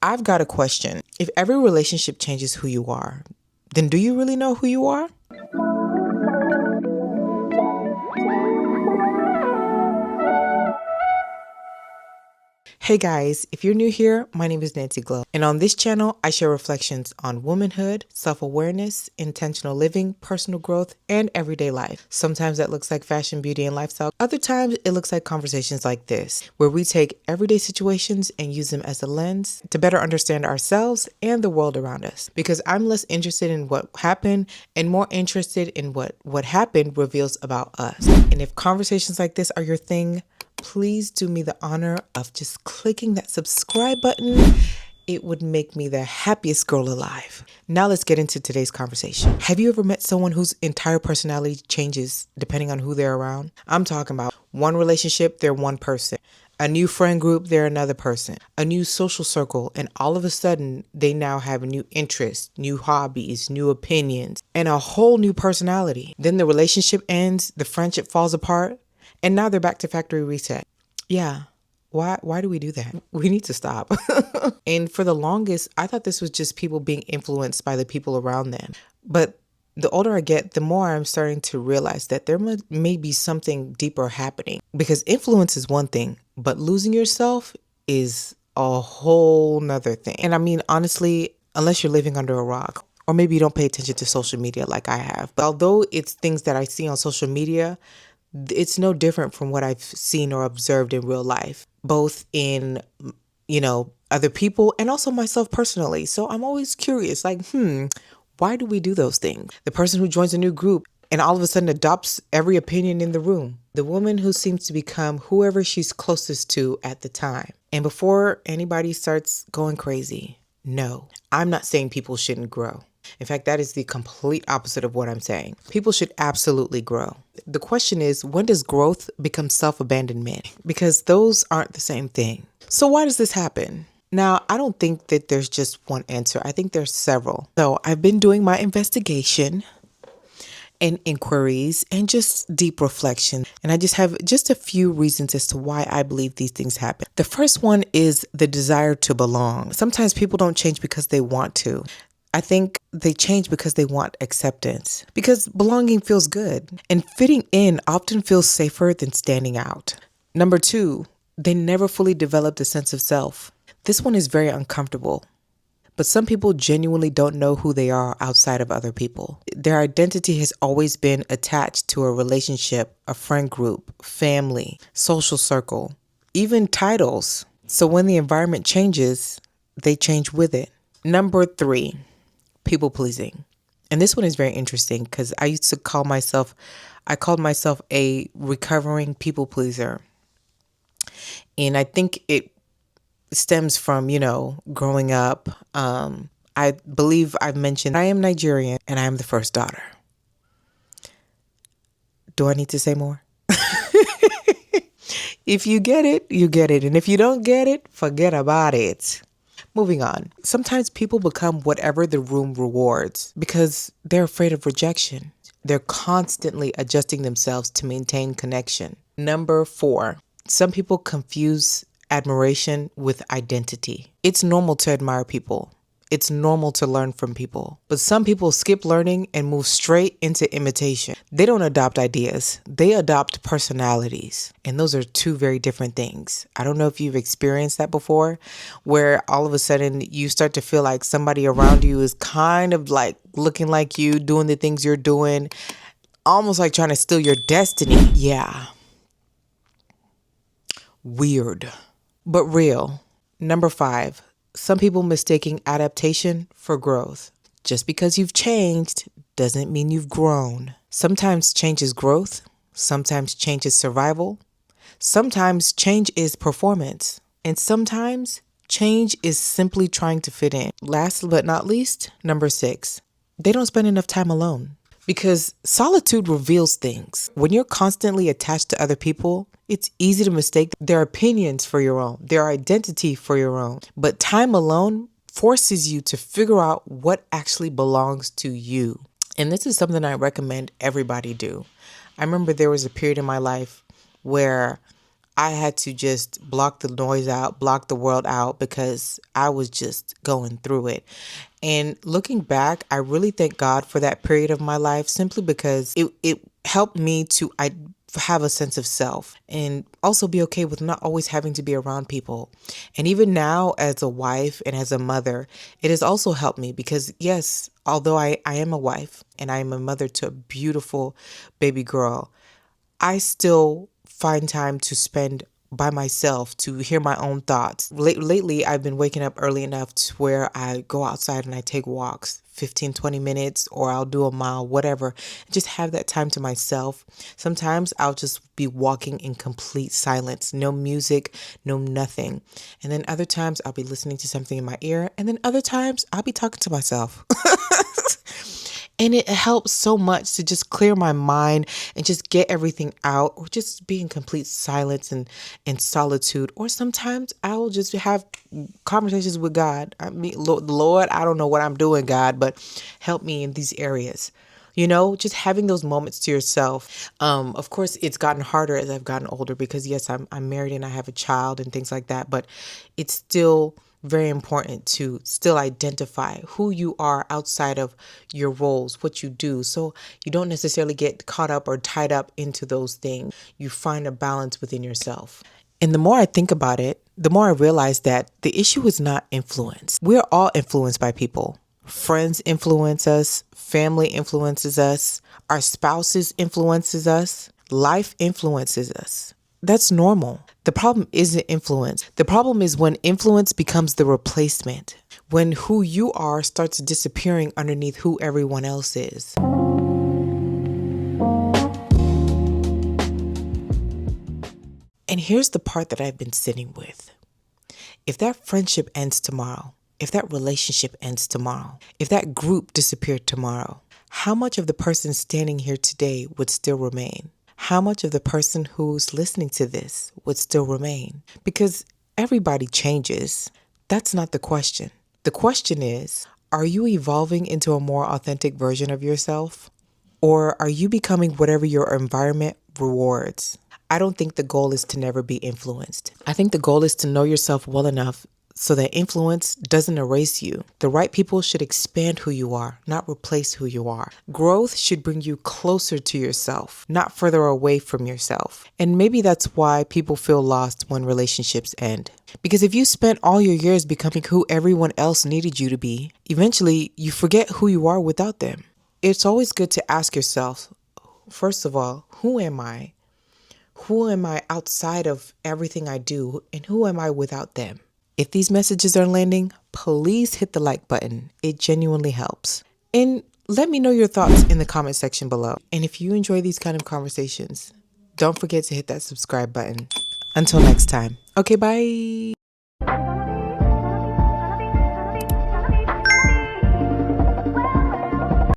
I've got a question. If every relationship changes who you are, then do you really know who you are? Hey guys, if you're new here, my name is Nancy Glow, and on this channel, I share reflections on womanhood, self-awareness, intentional living, personal growth, and everyday life. Sometimes that looks like fashion, beauty, and lifestyle. Other times, it looks like conversations like this, where we take everyday situations and use them as a lens to better understand ourselves and the world around us. Because I'm less interested in what happened and more interested in what happened reveals about us. And if conversations like this are your thing, please do me the honor of just clicking that subscribe button. It would make me the happiest girl alive. Now let's get into today's conversation. Have you ever met someone whose entire personality changes depending on who they're around? I'm talking about one relationship, they're one person. A new friend group, they're another person. A new social circle, and all of a sudden, they now have new interests, new hobbies, new opinions, and a whole new personality. Then the relationship ends, the friendship falls apart, and now they're back to factory reset. Yeah. Why do we do that? We need to stop. And for the longest, I thought this was just people being influenced by the people around them. But the older I get, the more I'm starting to realize that there may be something deeper happening. Because influence is one thing, but losing yourself is a whole nother thing. And I mean, honestly, unless you're living under a rock, or maybe you don't pay attention to social media like I have. But although it's things that I see on social media, it's no different from what I've seen or observed in real life, both in, other people and also myself personally. So I'm always curious, why do we do those things? The person who joins a new group and all of a sudden adopts every opinion in the room. The woman who seems to become whoever she's closest to at the time. And before anybody starts going crazy, no, I'm not saying people shouldn't grow. In fact, that is the complete opposite of what I'm saying. People should absolutely grow. The question is, when does growth become self-abandonment? Because those aren't the same thing. So why does this happen? Now, I don't think that there's just one answer. I think there's several. So I've been doing my investigation and inquiries and just deep reflection. And I just have just a few reasons as to why I believe these things happen. The first one is the desire to belong. Sometimes people don't change because they want to. I think they change because they want acceptance, because belonging feels good and fitting in often feels safer than standing out. Number two, they never fully developed a sense of self. This one is very uncomfortable, but some people genuinely don't know who they are outside of other people. Their identity has always been attached to a relationship, a friend group, family, social circle, even titles. So when the environment changes, they change with it. Number three, people pleasing. And this one is very interesting because I called myself a recovering people pleaser. And I think it stems from, growing up. I believe I've mentioned I am Nigerian and I am the first daughter. Do I need to say more? If you get it, you get it. And if you don't get it, forget about it. Moving on. Sometimes people become whatever the room rewards because they're afraid of rejection. They're constantly adjusting themselves to maintain connection. Number four, some people confuse admiration with identity. It's normal to admire people. It's normal to learn from people. But some people skip learning and move straight into imitation. They don't adopt ideas. They adopt personalities. And those are two very different things. I don't know if you've experienced that before, where all of a sudden you start to feel like somebody around you is kind of like looking like you, doing the things you're doing, almost like trying to steal your destiny. Yeah. Weird, but real. Number five. Some people mistaking adaptation for growth. Just because you've changed doesn't mean you've grown. Sometimes change is growth. Sometimes change is survival. Sometimes change is performance. And sometimes change is simply trying to fit in. Last but not least, number six. They don't spend enough time alone. Because solitude reveals things. When you're constantly attached to other people, it's easy to mistake their opinions for your own, their identity for your own. But time alone forces you to figure out what actually belongs to you. And this is something I recommend everybody do. I remember there was a period in my life where I had to just block the noise out, block the world out because I was just going through it. And looking back, I really thank God for that period of my life simply because it helped me to have a sense of self and also be okay with not always having to be around people. And even now, as a wife and as a mother, it has also helped me because, yes, although I am a wife and I am a mother to a beautiful baby girl, I still find time to spend by myself to hear my own thoughts. Lately, I've been waking up early enough to where I go outside and I take walks, 15, 20 minutes, or I'll do a mile, whatever. Just have that time to myself. Sometimes I'll just be walking in complete silence, no music, no nothing. And then other times I'll be listening to something in my ear. And then other times I'll be talking to myself. And it helps so much to just clear my mind and just get everything out, or just be in complete silence and solitude. Or sometimes I will just have conversations with God. I mean, Lord, I don't know what I'm doing, God, but help me in these areas. Just having those moments to yourself. Of course, it's gotten harder as I've gotten older because, yes, I'm married and I have a child and things like that, but it's still very important to still identify who you are outside of your roles, what you do. So you don't necessarily get caught up or tied up into those things. You find a balance within yourself. And the more I think about it, the more I realize that the issue is not influence. We're all influenced by people. Friends influence us, family influences us, our spouses influences us, life influences us. That's normal. The problem isn't influence. The problem is when influence becomes the replacement, when who you are starts disappearing underneath who everyone else is. And here's the part that I've been sitting with. If that friendship ends tomorrow, if that relationship ends tomorrow, if that group disappeared tomorrow, how much of the person standing here today would still remain? How much of the person who's listening to this would still remain? Because everybody changes. That's not the question. The question is, are you evolving into a more authentic version of yourself? Or are you becoming whatever your environment rewards? I don't think the goal is to never be influenced. I think the goal is to know yourself well enough so that influence doesn't erase you. The right people should expand who you are, not replace who you are. Growth should bring you closer to yourself, not further away from yourself. And maybe that's why people feel lost when relationships end. Because if you spent all your years becoming who everyone else needed you to be, eventually you forget who you are without them. It's always good to ask yourself, first of all, who am I? Who am I outside of everything I do? And who am I without them? If these messages are landing, please hit the like button. It genuinely helps. And let me know your thoughts in the comment section below. And if you enjoy these kind of conversations, don't forget to hit that subscribe button. Until next time. Okay, bye.